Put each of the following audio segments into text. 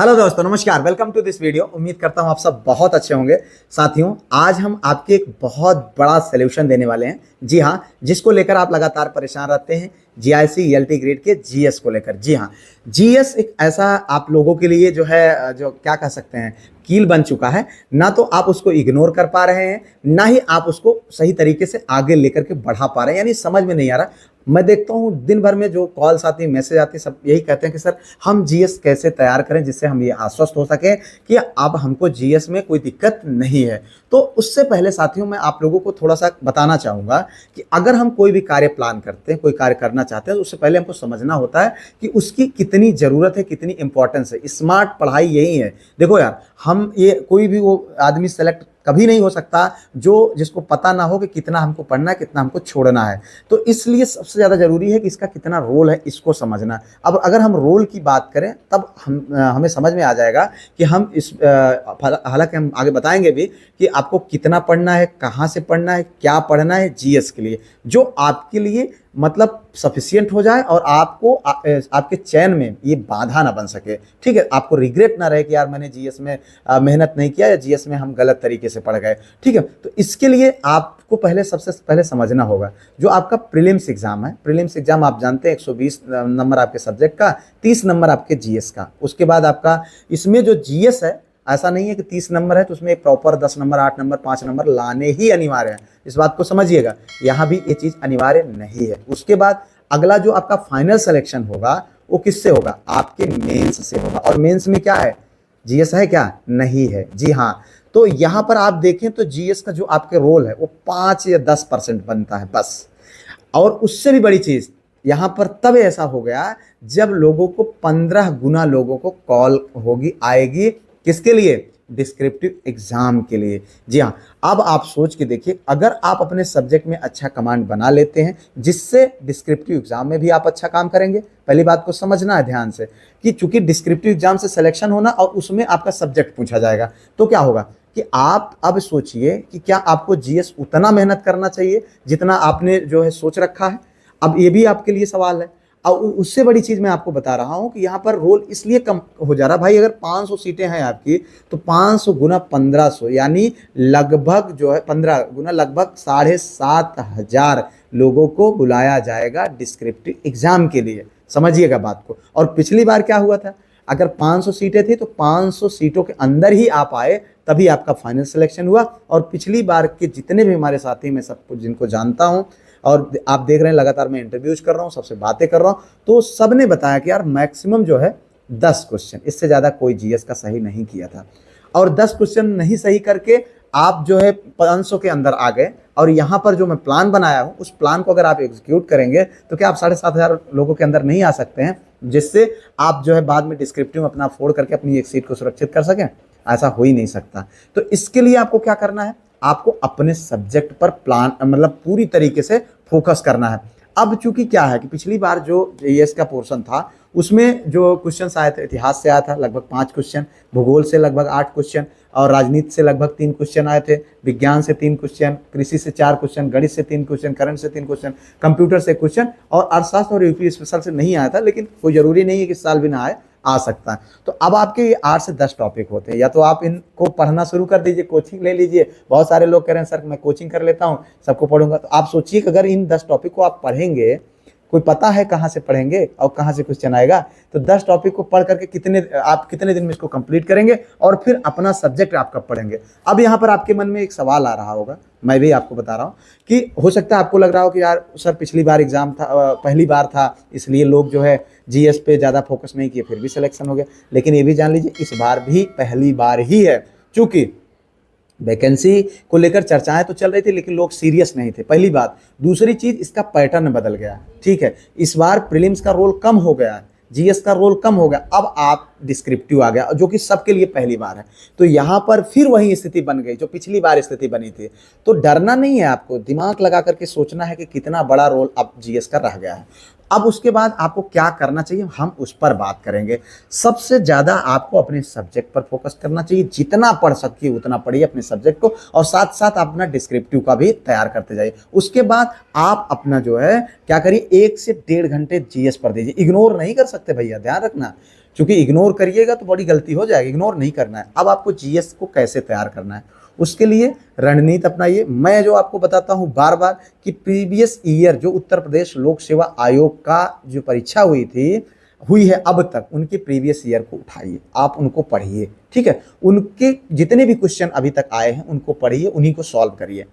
Hello दोस्तों, नमस्कार। Welcome to this video. उम्मीद करता हूं आप सब बहुत अच्छे होंगे। साथियों, आज हम आपके एक बहुत बड़ा सॉल्यूशन देने वाले हैं। जी हां, जिसको लेकर आप लगातार परेशान रहते हैं, जीआईसी ईएलटी ग्रेड के जीएस को लेकर। जी हां, जीएस एक ऐसा आप लोगों के लिए जो है, जो क्या कह सकते हैं, कील बन चुका है। ना तो आप उसको इग्नोर कर पा रहे हैं, ना ही आप उसको सही तरीके से आगे लेकर के बढ़ा पा रहे हैं, यानी समझ में नहीं आ रहा। मैं देखता हूँ दिन भर में जो कॉल्स आती है, मैसेज आती है, सब यही कहते हैं कि सर हम जीएस कैसे तैयार करें जिससे हम ये आश्वस्त हो सके कि अब हमको जीएस में कोई दिक्कत नहीं है। तो उससे पहले साथियों, मैं आप लोगों को थोड़ा सा बताना चाहूँगा कि अगर हम कोई भी कार्य प्लान करते हैं, कोई कार्य करना चाहते हैं, तो उससे पहले हमको समझना होता है कि उसकी कितनी ज़रूरत है, कितनी इंपॉर्टेंस है। स्मार्ट पढ़ाई यही है। देखो यार, हम ये कोई भी वो आदमी सेलेक्ट कभी नहीं हो सकता जो जिसको पता ना हो कि कितना हमको पढ़ना है, कितना हमको छोड़ना है। तो इसलिए सबसे ज़्यादा ज़रूरी है कि इसका कितना रोल है, इसको समझना। अब अगर हम रोल की बात करें, तब हमें समझ में आ जाएगा कि हम इस हालांकि हम आगे बताएंगे भी कि आपको कितना पढ़ना है, कहाँ से पढ़ना है, क्या पढ़ना है जीएस के लिए, जो आपके लिए मतलब सफिशियंट हो जाए और आपको आपके चयन में ये बाधा ना बन सके। ठीक है, आपको रिग्रेट ना रहे कि यार मैंने जीएस में मेहनत नहीं किया, या जीएस में हम गलत तरीके से पढ़ गए। ठीक है, तो इसके लिए आपको सबसे पहले समझना होगा जो आपका प्रीलिम्स एग्जाम है। प्रीलिम्स एग्जाम आप जानते हैं 120 नंबर आपके सब्जेक्ट का, 30 नंबर आपके जीएस का। उसके बाद आपका इसमें जो जीएस है, ऐसा नहीं है कि 30 नंबर है तो उसमें एक प्रॉपर 10 नंबर, 8 नंबर, 5 नंबर लाने ही अनिवार्य है। इस बात को समझिएगा, यहाँ भी ये चीज़ अनिवार्य नहीं है। उसके बाद अगला जो आपका फाइनल सिलेक्शन होगा वो किससे होगा? आपके मेंस से होगा। और मेंस में क्या है? जीएस है क्या? नहीं है। जी हाँ, तो यहाँ पर आप देखें तो जीएस का जो आपके रोल है वो 5 या 10% बनता है बस। और उससे भी बड़ी चीज़ यहाँ पर तब ऐसा हो गया जब लोगों को 15 गुना लोगों को कॉल होगी, आएगी। किसके लिए? डिस्क्रिप्टिव एग्जाम के लिए। जी हाँ, अब आप सोच के देखिए, अगर आप अपने सब्जेक्ट में अच्छा कमांड बना लेते हैं जिससे डिस्क्रिप्टिव एग्जाम में भी आप अच्छा काम करेंगे। पहली बात को समझना है ध्यान से कि चूंकि डिस्क्रिप्टिव एग्जाम से सिलेक्शन होना और उसमें आपका सब्जेक्ट पूछा जाएगा, तो क्या होगा कि आप अब सोचिए कि क्या आपको जीएस उतना मेहनत करना चाहिए जितना आपने जो है सोच रखा है। अब ये भी आपके लिए सवाल है। और उससे बड़ी चीज़ मैं आपको बता रहा हूं कि यहाँ पर रोल इसलिए कम हो जा रहा है। भाई अगर 500 सीटें हैं आपकी, तो 500 गुना 1500 यानी लगभग जो है 15 गुना लगभग 7500 लोगों को बुलाया जाएगा डिस्क्रिप्टिव एग्जाम के लिए। समझिएगा बात को। और पिछली बार क्या हुआ था? अगर 500 सीटें थी तो 500 सीटों के अंदर ही आप आए, तभी आपका फाइनल सिलेक्शन हुआ। और पिछली बार के जितने भी हमारे साथी, मैं सब कुछ जिनको जानता हूं, और आप देख रहे हैं लगातार मैं इंटरव्यूज कर रहा हूँ, सबसे बातें कर रहा हूँ, तो सब ने बताया कि यार मैक्सिमम जो है 10 क्वेश्चन, इससे ज़्यादा कोई जीएस का सही नहीं किया था। और 10 क्वेश्चन नहीं सही करके आप जो है 500 के अंदर आ गए। और यहाँ पर जो मैं प्लान बनाया हूँ, उस प्लान को अगर आप एग्जीक्यूट करेंगे तो क्या आप 7500 लोगों के अंदर नहीं आ सकते हैं, जिससे आप जो है बाद में डिस्क्रिप्टिव अपना फोड़ करके अपनी एक सीट को सुरक्षित कर सकें? ऐसा हो ही नहीं सकता। तो इसके लिए आपको क्या करना है? आपको अपने सब्जेक्ट पर प्लान मतलब पूरी तरीके से फोकस करना है। अब चूंकि क्या है कि पिछली बार जो जीएस का पोर्शन था उसमें जो क्वेश्चंस आए थे, इतिहास से आया था लगभग 5 क्वेश्चन, भूगोल से लगभग 8 क्वेश्चन, और राजनीति से लगभग 3 क्वेश्चन आए थे, विज्ञान से 3 क्वेश्चन, कृषि से 4 क्वेश्चन, गणित से 3 क्वेश्चन, करंट से 3 क्वेश्चन, कंप्यूटर से क्वेश्चन, और अर्थशास्त्र और यूपी स्पेशल से नहीं आया था। लेकिन कोई जरूरी नहीं है कि इस साल भी ना आए, आ सकता है। तो अब आपके ये 8 से 10 टॉपिक होते हैं। या तो आप इनको पढ़ना शुरू कर दीजिए, कोचिंग ले लीजिए। बहुत सारे लोग कह रहे हैं सर मैं कोचिंग कर लेता हूँ, सबको पढ़ूंगा। तो आप सोचिए कि अगर इन 10 टॉपिक को आप पढ़ेंगे, कोई पता है कहाँ से पढ़ेंगे और कहाँ से क्वेश्चन आएगा? तो 10 टॉपिक को पढ़ करके आप कितने दिन में इसको कंप्लीट करेंगे, और फिर अपना सब्जेक्ट आप कब पढ़ेंगे? अब यहाँ पर आपके मन में एक सवाल आ रहा होगा, मैं भी आपको बता रहा हूँ कि हो सकता है आपको लग रहा हो कि यार सर पिछली बार एग्जाम था, पहली बार था, इसलिए लोग जो है जीएस पे ज़्यादा फोकस नहीं किए, फिर भी सिलेक्शन हो गया। लेकिन ये भी जान लीजिए इस बार भी पहली बार ही है। चूँकि वैकेंसी को लेकर चर्चाएं तो चल रही थी, लेकिन लोग सीरियस नहीं थे, पहली बात। दूसरी चीज, इसका पैटर्न बदल गया। ठीक है, इस बार प्रीलिम्स का रोल कम हो गया, जीएस का रोल कम हो गया। अब आप डिस्क्रिप्टिव आ गया, जो कि सबके लिए पहली बार है। तो यहाँ पर फिर वही स्थिति बन गई जो पिछली बार स्थिति बनी थी। तो डरना नहीं है, आपको दिमाग लगा करके सोचना है कि कितना बड़ा रोल अब जीएस का रह गया है। अब उसके बाद आपको क्या करना चाहिए, हम उस पर बात करेंगे। सबसे ज़्यादा आपको अपने सब्जेक्ट पर फोकस करना चाहिए। जितना पढ़ सकिए उतना पढ़िए अपने सब्जेक्ट को, और साथ साथ अपना डिस्क्रिप्टिव का भी तैयार करते जाइए। उसके बाद आप अपना जो है क्या करिए, 1 से 1.5 घंटे जीएस पर दीजिए। इग्नोर नहीं कर सकते भैया, ध्यान रखना। क्योंकि इग्नोर करिएगा तो बड़ी गलती हो जाएगी, इग्नोर नहीं करना है। अब आपको जीएस को कैसे तैयार करना है उसके लिए रणनीति अपनाइए। मैं जो आपको बताता हूं बार बार कि प्रीवियस ईयर जो उत्तर प्रदेश लोक सेवा आयोग का जो परीक्षा हुई है अब तक, उनके प्रीवियस ईयर को उठाइए, आप उनको पढ़िए, ठीक है। उनके जितने भी क्वेश्चन अभी तक आए हैं उनको पढ़िए, उन्हीं को सॉल्व करिए।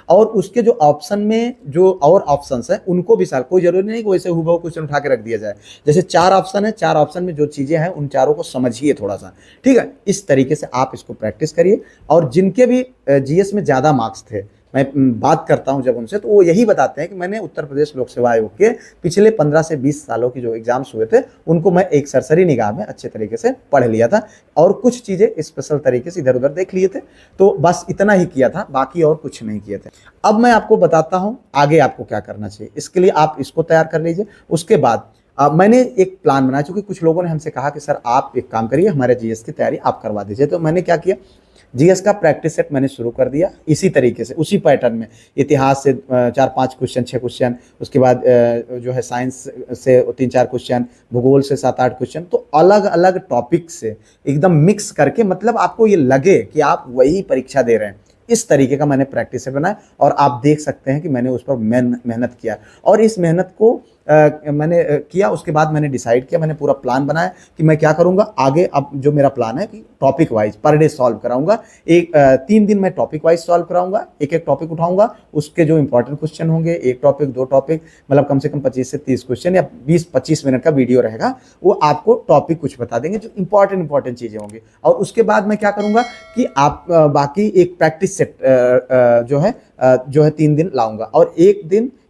और उसके जो ऑप्शन में जो और ऑप्शंस है उनको भी कोई जरूरी नहीं कि वैसे हुबहू क्वेश्चन उठा के रख दिया जाए। जैसे 4 ऑप्शन है, 4 ऑप्शन में जो चीजें हैं उन चारों को समझिए थोड़ा सा, ठीक है। इस तरीके से आप इसको प्रैक्टिस करिए। और जिनके भी जीएस में ज्यादा मार्क्स थे, मैं बात करता हूं जब उनसे, तो वो यही बताते हैं कि मैंने उत्तर प्रदेश लोक सेवा आयोग के पिछले 15 से 20 सालों की जो एग्जाम्स हुए थे उनको मैं एक सरसरी निगाह में अच्छे तरीके से पढ़ लिया था और कुछ चीजें स्पेशल तरीके से इधर उधर देख लिए थे। तो बस इतना ही किया था, बाकी और कुछ नहीं किए थे। अब मैं आपको बताता हूं आगे आपको क्या करना चाहिए। इसके लिए आप इसको तैयार कर लीजिए। उसके बाद मैंने एक प्लान बनाया, चूंकि कुछ लोगों ने हमसे कहा कि सर आप एक काम करिए, हमारे जीएस की तैयारी आप करवा दीजिए। तो मैंने क्या किया, जीएस का प्रैक्टिस सेट मैंने शुरू कर दिया इसी तरीके से, उसी पैटर्न में। इतिहास से 4-5 क्वेश्चन, 6 क्वेश्चन, उसके बाद जो है साइंस से 3-4 क्वेश्चन, भूगोल से 7-8 क्वेश्चन। तो अलग अलग टॉपिक से एकदम मिक्स करके, मतलब आपको ये लगे कि आप वही परीक्षा दे रहे हैं, इस तरीके का मैंने प्रैक्टिस सेट बनाया। और आप देख सकते हैं कि मैंने उस पर मेहनत किया। और इस मेहनत को मैंने किया, उसके बाद मैंने डिसाइड किया, मैंने पूरा प्लान बनाया कि मैं क्या करूंगा आगे। अब जो मेरा प्लान है कि topic wise per day solve कराऊंगा। 3 दिन मैं टॉपिक वाइज सॉल्व कराऊंगा, एक एक टॉपिक उठाऊंगा, उसके जो इंपॉर्टेंट क्वेश्चन होंगे, एक टॉपिक 2 टॉपिक, मतलब कम से कम 25 से 30 क्वेश्चन या 20-25 मिनट का वीडियो रहेगा। वो आपको टॉपिक कुछ बता देंगे जो इंपॉर्टेंट चीजें होंगी। और उसके बाद मैं क्या करूंगा कि आप बाकी एक प्रैक्टिस सेट जो है 3 दिन लाऊंगा। और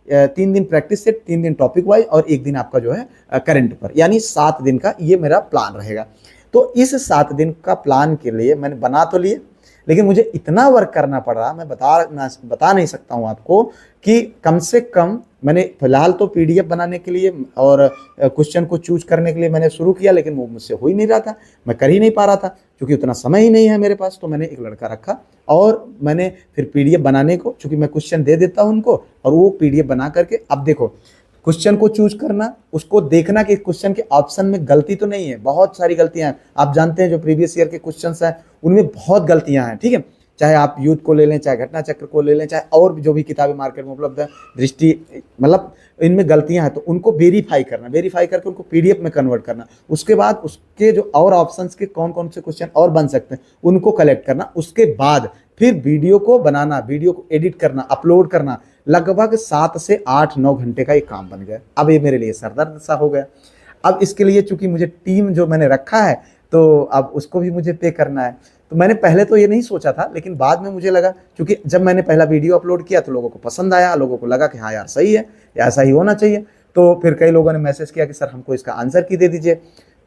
3 दिन प्रैक्टिस सेट, 3 दिन टॉपिक वाइज और 1 दिन आपका जो है करंट पर, यानी 7 दिन का ये मेरा प्लान रहेगा। तो इस 7 दिन का प्लान के लिए मैंने बना तो लिए, लेकिन मुझे इतना वर्क करना पड़ रहा, मैं बता नहीं सकता हूं आपको, कि कम से कम मैंने फिलहाल तो पीडीएफ बनाने के लिए और क्वेश्चन को चूज करने के लिए मैंने शुरू किया, लेकिन वो मुझसे हो ही नहीं रहा था, मैं कर ही नहीं पा रहा था क्योंकि उतना समय ही नहीं है मेरे पास। तो मैंने एक लड़का रखा और मैंने फिर पीडीएफ बनाने को, चूंकि मैं क्वेश्चन दे देता हूं उनको और वो पीडीएफ बना करके, अब देखो क्वेश्चन को चूज करना, उसको देखना कि क्वेश्चन के ऑप्शन में गलती तो नहीं है। बहुत सारी गलतियां हैं, आप जानते हैं जो प्रीवियस ईयर के क्वेश्चंस हैं उनमें बहुत गलतियां हैं, ठीक है। चाहे आप यूथ को ले लें, चाहे घटना चक्र को ले लें, चाहे और भी जो भी किताबें मार्केट में उपलब्ध है, दृष्टि, मतलब इनमें गलतियां हैं। तो उनको वेरीफाई करके उनको पीडीएफ में कन्वर्ट करना। उसके बाद उसके जो और ऑप्शंस के कौन कौन से क्वेश्चन और बन सकते हैं उनको कलेक्ट करना। उसके बाद फिर वीडियो को बनाना, वीडियो को एडिट करना, अपलोड करना। लगभग 7 से 8-9 घंटे का ये काम बन गया। अब ये मेरे लिए सरदर्द सा हो गया। अब इसके लिए चूंकि मुझे टीम जो मैंने रखा है तो अब उसको भी मुझे पे करना है। तो मैंने पहले तो ये नहीं सोचा था, लेकिन बाद में मुझे लगा, क्योंकि जब मैंने पहला वीडियो अपलोड किया तो लोगों को पसंद आया, लोगों को लगा कि हाँ यार सही है, ऐसा ही होना चाहिए। तो फिर कई लोगों ने मैसेज किया कि सर हमको इसका आंसर की दे दीजिए।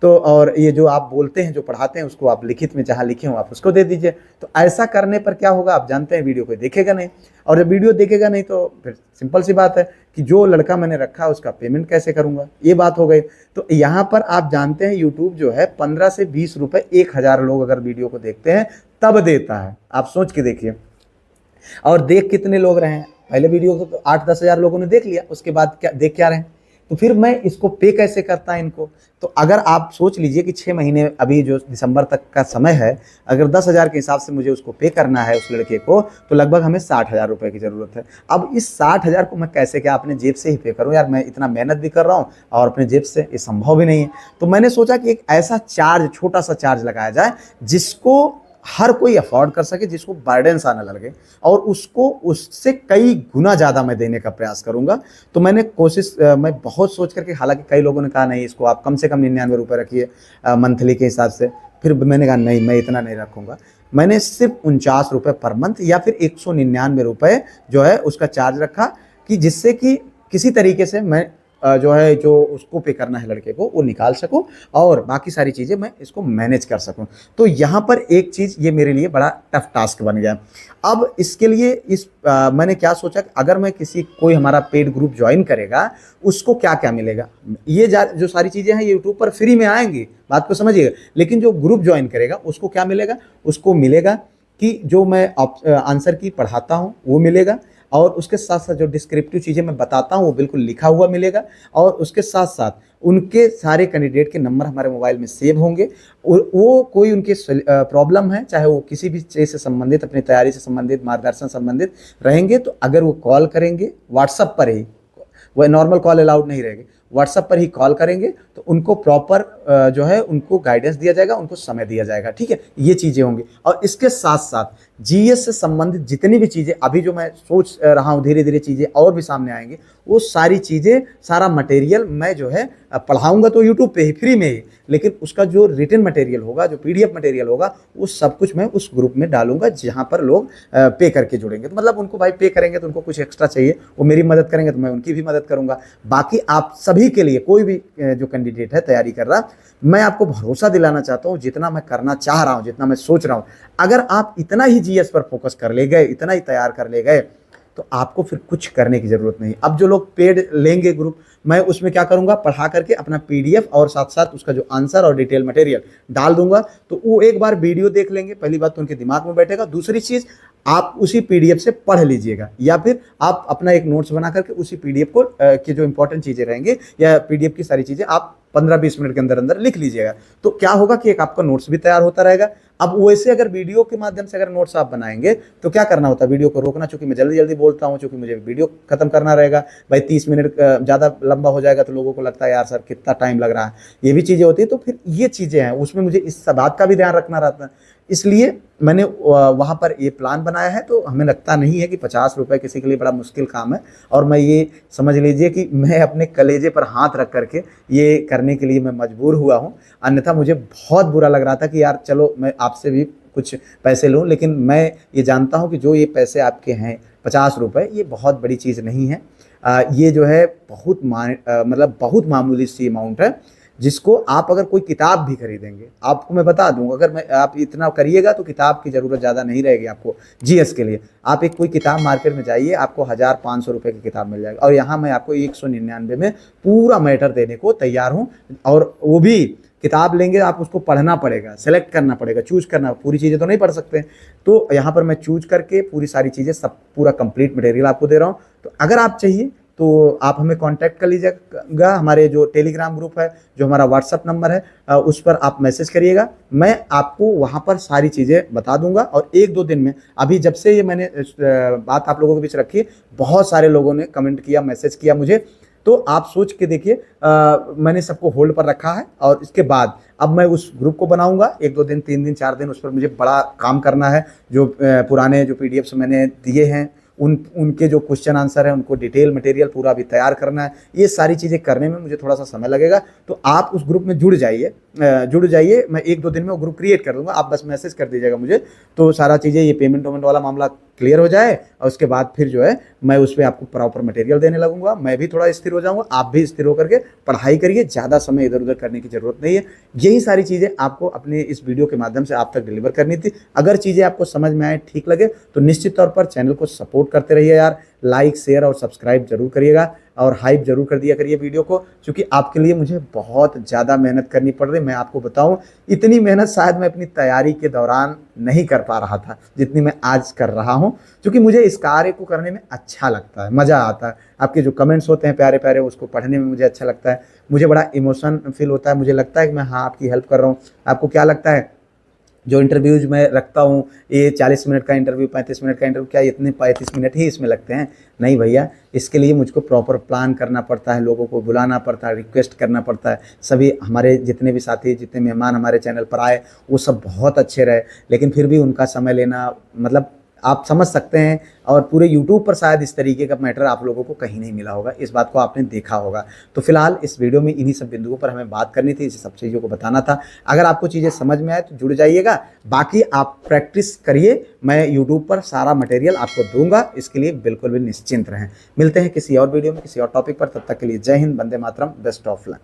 तो और ये जो आप बोलते हैं, जो पढ़ाते हैं, उसको आप लिखित में जहाँ लिखे हो आप उसको दे दीजिए। तो ऐसा करने पर क्या होगा, आप जानते हैं वीडियो कोई देखेगा नहीं, और जब वीडियो देखेगा नहीं तो फिर सिंपल सी बात है कि जो लड़का मैंने रखा है उसका पेमेंट कैसे करूंगा, ये बात हो गई। तो यहाँ पर आप जानते हैं यूट्यूब जो है 15 से 20 रुपए 1000 लोग अगर वीडियो को देखते हैं तब देता है। आप सोच के देखिए। और देख कितने लोग रहे हैं, पहले वीडियो को तो 8-10 हजार लोगों ने देख लिया, उसके बाद क्या देख क्या रहे हैं। तो फिर मैं इसको पे कैसे करता है इनको। तो अगर आप सोच लीजिए कि 6 महीने अभी जो दिसंबर तक का समय है, अगर 10,000 के हिसाब से मुझे उसको पे करना है उस लड़के को, तो लगभग हमें 60,000 रुपए की ज़रूरत है। अब इस 60,000 को मैं कैसे, क्या अपने जेब से ही पे करूं यार, मैं इतना मेहनत भी कर रहा हूं और अपने जेब से, ये संभव भी नहीं है। तो मैंने सोचा कि एक ऐसा चार्ज, छोटा सा चार्ज लगाया जाए जिसको हर कोई अफोर्ड कर सके, जिसको बर्डन सा न लगे, और उसको उससे कई गुना ज़्यादा मैं देने का प्रयास करूंगा। तो मैंने कोशिश, मैं बहुत सोच करके, हालांकि कई लोगों ने कहा नहीं इसको आप कम से कम 99 रुपये रखिए मंथली के हिसाब से, फिर मैंने कहा नहीं मैं इतना नहीं रखूंगा। मैंने सिर्फ 49 रुपये पर मंथ या फिर 199 रुपये जो है उसका चार्ज रखा, कि जिससे कि किसी तरीके से मैं जो है, जो उसको पे करना है लड़के को, वो निकाल सकूं और बाकी सारी चीज़ें मैं इसको मैनेज कर सकूं। तो यहाँ पर एक चीज़ ये मेरे लिए बड़ा टफ टास्क बन गया। अब इसके लिए मैंने क्या सोचा कि अगर मैं कोई हमारा पेड ग्रुप ज्वाइन करेगा उसको क्या क्या मिलेगा। ये जो सारी चीज़ें हैं ये यूट्यूब पर फ्री में आएंगी, बात को समझिएगा, लेकिन जो ग्रुप ज्वाइन करेगा उसको क्या मिलेगा, उसको मिलेगा कि जो मैं आंसर की पढ़ाता हूँ वो मिलेगा, और उसके साथ साथ जो डिस्क्रिप्टिव चीज़ें मैं बताता हूँ वो बिल्कुल लिखा हुआ मिलेगा, और उसके साथ साथ उनके सारे कैंडिडेट के नंबर हमारे मोबाइल में सेव होंगे। और वो कोई उनके प्रॉब्लम है, चाहे वो किसी भी चीज़ से संबंधित, अपनी तैयारी से संबंधित, मार्गदर्शन संबंधित रहेंगे, तो अगर वो कॉल करेंगे व्हाट्सअप पर ही, वह नॉर्मल कॉल अलाउड नहीं रहेगी, व्हाट्सअप पर ही कॉल करेंगे तो उनको प्रॉपर जो है उनको गाइडेंस दिया जाएगा, उनको समय दिया जाएगा। ठीक है, ये चीज़ें होंगी। और इसके साथ साथ जीएस से संबंधित जितनी भी चीज़ें अभी जो मैं सोच रहा हूँ, धीरे धीरे चीज़ें और भी सामने आएंगी, वो सारी चीज़ें, सारा मटेरियल मैं जो है पढ़ाऊँगा तो यूट्यूब पे ही फ्री में ही, लेकिन उसका जो रिटन मटेरियल होगा, जो पीडीएफ मटेरियल होगा, वो सब कुछ मैं उस ग्रुप में डालूंगा जहाँ पर लोग पे करके जुड़ेंगे। तो मतलब उनको भाई पे करेंगे तो उनको कुछ एक्स्ट्रा चाहिए, वो मेरी मदद करेंगे तो मैं उनकी भी मदद करूंगा। बाकी आप सभी के लिए, कोई भी जो कैंडिडेट है तैयारी कर रहा, मैं आपको भरोसा दिलाना चाहता हूँ, जितना मैं करना चाह रहा हूँ, जितना मैं सोच रहा हूँ, अगर आप इतना ही जीएस पर फोकस कर ले गए, इतना ही तैयार कर ले गए, तो आपको फिर कुछ करने की जरूरत नहीं। अब जो लोग पेड लेंगे ग्रुप, मैं उसमें क्या करूंगा, पढ़ा करके अपना पीडीएफ और साथ साथ उसका जो आंसर और डिटेल मटेरियल डाल दूंगा, तो वो एक बार वीडियो देख लेंगे, पहली बात तो उनके दिमाग में बैठेगा, दूसरी चीज आप उसी पीडीएफ से पढ़ लीजिएगा, या फिर आप अपना एक नोट्स बना करके उसी पीडीएफ को की जो इंपॉर्टेंट चीजें रहेंगे या पीडीएफ की सारी चीजें आप 15-20 मिनट के अंदर अंदर लिख लीजिएगा। तो क्या होगा कि एक आपका नोट्स भी तैयार होता रहेगा। अब वैसे अगर वीडियो के माध्यम से अगर नोट्स आप बनाएंगे तो क्या करना होता है, वीडियो को रोकना, चूंकि मैं जल्दी जल्दी बोलता हूँ, चूंकि मुझे वीडियो खत्म करना रहेगा, भाई 30 मिनट ज़्यादा लंबा हो जाएगा तो लोगों को लगता है यार सर कितना टाइम लग रहा है, ये भी चीज़ें होती है। तो फिर ये चीज़ें हैं, उसमें मुझे इस बात का भी ध्यान रखना रहता है, इसलिए मैंने वहाँ पर ये प्लान बनाया है। तो हमें लगता नहीं है कि 50 रुपये किसी के लिए बड़ा मुश्किल काम है, और मैं ये समझ लीजिए कि मैं अपने कलेजे पर हाथ रख करके ये करने के लिए मैं मजबूर हुआ हूँ। अन्यथा मुझे बहुत बुरा लग रहा था कि यार चलो मैं आपसे भी कुछ पैसे लूँ, लेकिन मैं ये जानता हूँ कि जो ये पैसे आपके हैं 50 रुपये, ये बहुत बड़ी चीज़ नहीं है। ये जो है बहुत मतलब बहुत मामूली सी अमाउंट है, जिसको आप अगर कोई किताब भी खरीदेंगे, आपको मैं बता दूं, अगर आप इतना करिएगा तो किताब की ज़रूरत ज़्यादा नहीं रहेगी आपको जीएस के लिए। आप एक कोई किताब मार्केट में जाइए, आपको 1500 रुपये की किताब मिल जाएगी, और यहाँ मैं आपको 199 में पूरा मैटर देने को तैयार हूँ। और वो भी किताब लेंगे, आप उसको पढ़ना पड़ेगा, सेलेक्ट करना पड़ेगा, चूज करना, पूरी चीज़ें तो नहीं पढ़ सकते। तो यहाँ पर मैं चूज करके पूरी सारी चीज़ें, सब पूरा कंप्लीट मटेरियल आपको दे रहा हूँ। तो अगर आप चाहिए तो आप हमें कांटेक्ट कर लीजिएगा, हमारे जो टेलीग्राम ग्रुप है, जो हमारा व्हाट्सअप नंबर है, उस पर आप मैसेज करिएगा, मैं आपको वहाँ पर सारी चीज़ें बता दूंगा। और 1-2 दिन में, अभी जब से ये मैंने बात आप लोगों के बीच रखी, बहुत सारे लोगों ने कमेंट किया, मैसेज किया मुझे, तो आप सोच के देखिए, मैंने सबको होल्ड पर रखा है, और इसके बाद अब मैं उस ग्रुप को बनाऊंगा। 1-2 दिन, 3 दिन, 4 दिन उस पर मुझे बड़ा काम करना है। जो पुराने जो पीडीएफ्स मैंने दिए हैं, उनके जो क्वेश्चन आंसर है, उनको डिटेल मटेरियल पूरा भी तैयार करना है। ये सारी चीज़ें करने में मुझे थोड़ा सा समय लगेगा, तो आप उस ग्रुप में जुड़ जाइए। मैं 1-2 दिन में वो ग्रुप क्रिएट कर दूंगा, आप बस मैसेज कर दीजिएगा मुझे, तो सारा चीज़ें, ये पेमेंट वाला मामला क्लियर हो जाए, और उसके बाद फिर जो है मैं उस पर आपको प्रॉपर मटेरियल देने लगूंगा। मैं भी थोड़ा स्थिर हो जाऊंगा, आप भी स्थिर होकर के पढ़ाई करिए, ज़्यादा समय इधर उधर करने की जरूरत नहीं है। यही सारी चीज़ें आपको अपने इस वीडियो के माध्यम से आप तक डिलीवर करनी थी। अगर चीज़ें आपको समझ में आए, ठीक लगे, तो निश्चित तौर पर चैनल को सपोर्ट करते रहिए यार, लाइक, शेयर और सब्सक्राइब जरूर करिएगा, और हाइप जरूर कर दिया करिए वीडियो को, क्योंकि आपके लिए मुझे बहुत ज़्यादा मेहनत करनी पड़ रही है। मैं आपको बताऊं, इतनी मेहनत शायद मैं अपनी तैयारी के दौरान नहीं कर पा रहा था जितनी मैं आज कर रहा हूं, क्योंकि मुझे इस कार्य को करने में अच्छा लगता है, मज़ा आता है। आपके जो कमेंट्स होते हैं प्यारे प्यारे, उसको पढ़ने में मुझे अच्छा लगता है, मुझे बड़ा इमोशन फील होता है, मुझे लगता है कि मैं हाँ आपकी हेल्प कर रहा हूँ। आपको क्या लगता है, जो इंटरव्यूज मैं रखता हूँ, ये 40 मिनट का इंटरव्यू, 35 मिनट का इंटरव्यू, क्या इतने 35 मिनट ही इसमें लगते हैं? नहीं भैया, इसके लिए मुझको प्रॉपर प्लान करना पड़ता है, लोगों को बुलाना पड़ता है, रिक्वेस्ट करना पड़ता है। सभी हमारे जितने भी साथी, जितने मेहमान हमारे चैनल पर आए, वो सब बहुत अच्छे रहे, लेकिन फिर भी उनका समय लेना, मतलब आप समझ सकते हैं। और पूरे YouTube पर शायद इस तरीके का मैटर आप लोगों को कहीं नहीं मिला होगा, इस बात को आपने देखा होगा। तो फिलहाल इस वीडियो में इन्हीं सब बिंदुओं पर हमें बात करनी थी, इस सब चीज़ों को बताना था। अगर आपको चीज़ें समझ में आए तो जुड़ जाइएगा, बाकी आप प्रैक्टिस करिए, मैं YouTube पर सारा मटेरियल आपको दूंगा, इसके लिए बिल्कुल भी निश्चिंत रहें। मिलते हैं किसी और वीडियो में, किसी और टॉपिक पर, तब तक के लिए जय Hind, Vande Mataram, best of luck.